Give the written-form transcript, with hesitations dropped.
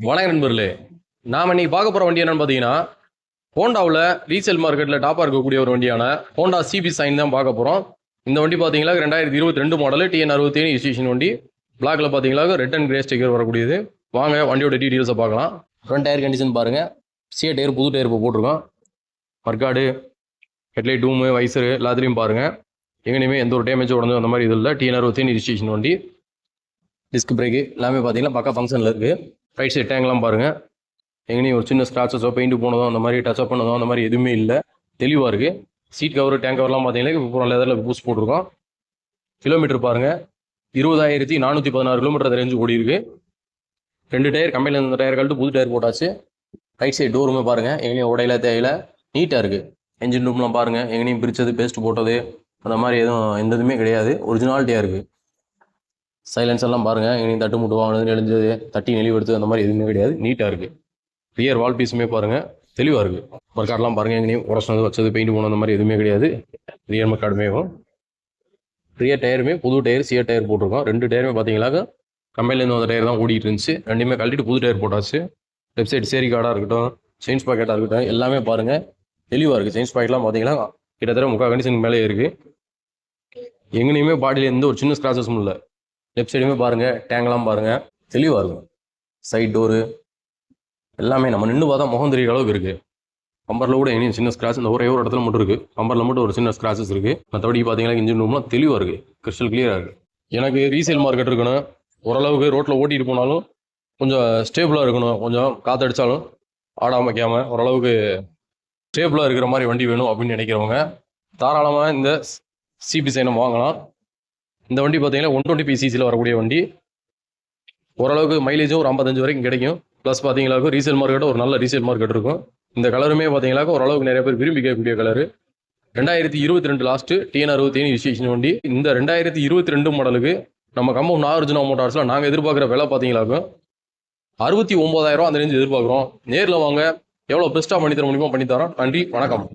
வணக்கம் நண்பர்களே. நாம இன்னைக்கு பார்க்க போற வண்டி என்னன்னு பார்த்தீங்கன்னா, ஹோண்டாவில் ரீசேல் மார்க்கெட்டில் டாப்பாக இருக்கக்கூடிய ஒரு வண்டியான ஹோண்டா சிபி சைன் தான் பார்க்க போகிறோம். இந்த வண்டி பார்த்தீங்கன்னா 2022 மாடல் TN 67 ரிஜிஸ்ட்ரேஷன் வண்டி. பிளாக்ல பார்த்தீங்கன்னா ரெட் அண்ட் கிரே ஸ்டிக்கர் வரக்கூடியது. வாங்க வண்டியோட டீட்டெயில்ஸை பார்க்கலாம். ஃப்ரண்ட் டயர் கண்டிஷன் பாருங்க. சிஏ டயர் புது டயர் இப்போ போட்டிருக்கோம். மர்காடு, ஹெட்லைட், டூமு, வைசரு எல்லாத்துலேயும் பாருங்க. எங்கேயுமே எந்த ஒரு டேமேஜ் உடனே அந்த மாதிரி இது இல்லை. TN 67 ரிஜிஸ்ட்ரேஷன் வண்டி. டிஸ்க் பிரேக்கு எல்லாமே பார்த்தீங்கன்னா பக்கா ஃபங்க்ஷனில் இருக்குது. ரைட் சைட் டேங்க்லாம் பாருங்கள். எங்கேயும் ஒரு சின்ன ஸ்க்ராச்சஸோ பெயிண்ட் போனதோ அந்த மாதிரி டச்சப் பண்ணதோ அந்த மாதிரி எதுவுமே இல்லை. தெளிவாக இருக்குது. சீட் கவர், டேங்க் கவர்லாம் பார்த்தீங்கன்னா இப்போ லெதரில் பூஸ்ட் போட்டிருக்கோம். கிலோமீட்டர் பாருங்கள், 20,416 கிலோமீட்டர் ரேஞ்சு ஓடி இருக்குது. 2 டயர் கம்பெனியில் இருந்த டயர் கழட்டு புது டயர் போட்டாச்சு. ரைட் சைடு டோருமே பாருங்கள், எங்கேயும் உடையில தேவையில்லை, நீட்டாக இருக்குது. என்ஜின் ரூம்லாம் பாருங்கள், எங்கேயும் பிரித்தது பேஸ்ட் போட்டது அந்த மாதிரி எதுவும் எந்த இதுவுமே கிடையாது. ஒரிஜினாலிட்டியாக இருக்குது. சைலன்ஸ் எல்லாம் பாருங்கள், எங்கேயும் தட்டு முட்டு வாங்கினது நெளிஞ்சது தட்டி நெளிவெடுத்து அந்த மாதிரி எதுவுமே கிடையாது. நீட்டாக இருக்குது. ரியர் வால் பீஸுமே பாருங்கள், தெளிவாக இருக்குது. மர்கார்டெலாம் பாருங்கள், எங்கேயும் உடச்சினது வச்சது பெயிண்ட் போன அந்த மாதிரி எதுவுமே கிடையாது. ரியர் மர்கார்டுமே ரியர் டயருமே புது டயர் சிஏ டயர் போட்டிருக்கோம். 2 டயருமே பார்த்தீங்கன்னாக்க கம்பெனிலேருந்து வந்த டயர் தான் ஓடிட்டு இருந்துச்சு. ரெண்டுமே கழட்டிட்டு புது டயர் போட்டாச்சு. லெஃப்ட் சைடு சேரி கார்டாக இருக்கட்டும், செயின்ஸ் பாக்கெட்டாக இருக்கட்டும், எல்லாமே பாருங்கள் தெளிவாக இருக்குது. செயின்ஸ் பாக்கெட்லாம் பார்த்தீங்கன்னா கிட்டத்தட்ட 3/4 கண்டிஷனுக்கு மேலே இருக்குது. எங்கேயுமே பாடியில் எந்த ஒரு சின்ன ஸ்க்ராச்சஸும் இல்லை. லெஃப்ட் சைடுமே பாருங்கள், டேங்க்லாம் பாருங்கள் தெளிவாக இருக்கும். சைட் டோரு எல்லாமே நம்ம நின்று பார்த்தா முகம் தெரிகிற அளவுக்கு இருக்குது. பம்பரில் கூட எங்கேயும் சின்ன ஸ்க்ராச் இந்த ஒரே ஒரு இடத்துல மட்டும் இருக்குது. பம்பரில் மட்டும் ஒரு சின்ன ஸ்க்ராச்சஸ் இருக்குது. மற்றபடி பார்த்தீங்கன்னா இன்ஜின் ரூம்லாம் தெளிவாக இருக்குது, கிறிஸ்டல் கிளியராக இருக்குது. எனக்கு ரீசேல் மார்க்கெட் இருக்கணும், ஓரளவுக்கு ரோட்டில் ஓட்டிகிட்டு போனாலும் கொஞ்சம் ஸ்டேபிளாக இருக்கணும், கொஞ்சம் காற்றடிச்சாலும் ஆடாமல் வைக்காமல் ஓரளவுக்கு ஸ்டேபிளாக இருக்கிற மாதிரி வண்டி வேணும் அப்படின்னு நினைக்கிறவங்க தாராளமாக இந்த சிபி சைனை வாங்கலாம். இந்த வண்டி பார்த்தீங்கன்னா 120 PCCயில் வரக்கூடிய வண்டி. ஓரளவுக்கு மைலேஜும் ஒரு 55 வரைக்கும் கிடைக்கும். ப்ளஸ் பார்த்தீங்களாக்கும் ரீசேல் மார்க்கெட்டும் ஒரு நல்ல ரீசேல் மார்க்கெட் இருக்கும். இந்த கலருமே பார்த்தீங்கன்னாக்கா ஓரளவுக்கு நிறைய பேர் விரும்பி கேட்கக்கூடிய கலரு. 2022 லாஸ்ட்டு TN 67 ரிஜிஸ்ட்ரேஷன் வண்டி. இந்த 2022 மாடலுக்கு நம்ம கம்பம் நாகார்ஜுனா மோட்டார்ஸில் நாங்கள் எதிர்பார்க்குற விலை பார்த்தீங்களாக்கும் 69,000 அந்த ரேஞ்சு எதிர்பார்க்குறோம். நேரில் வாங்க, எவ்வளோ பெஸ்ட்டாக பண்ணித்தர முடியுமோ பண்ணித்தரோம். நன்றி, வணக்கம்.